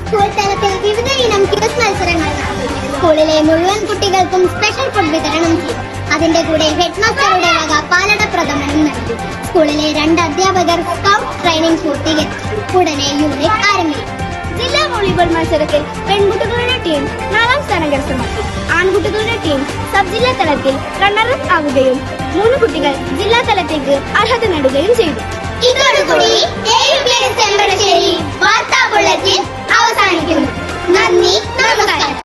School തലത്തിൽ വിവിധ ഇനം ക്വിസ് മത്സരങ്ങൾ നടത്തി. സ്കൂളിലെ മുഴുവൻ കുട്ടികൾക്കും സ്പെഷ്യൽ ഫുഡ് വിതരണം ചെയ്തു. അതിന്റെ കൂടെ ഹെഡ്മാസ്റ്ററുടെ വക പാലട പ്രഥമനും നൽകി. സ്കൂളിലെ 2 അധ്യാപകർ സ്കൗട്ട് ട്രെയിനിംഗ് പൂർത്തീകരിച്ചു. ഉടനെ യൂണിറ്റ് ആരംഭിച്ചു. ജില്ലാ വോളിബോൾ മത്സരത്തിൽ പെൺകുട്ടികളുടെ ടീം 4ാം സ്ഥാനം കരസ്ഥമാക്കി. ആൺകുട്ടികളുടെ ടീം സബ് ജില്ലാ തലത്തിൽ റണ്ണറപ്പ് ആവുകയും 3 കുട്ടികൾ ജില്ലാ തലത്തേക്ക് അർഹത നേടുകയും ചെയ്തു.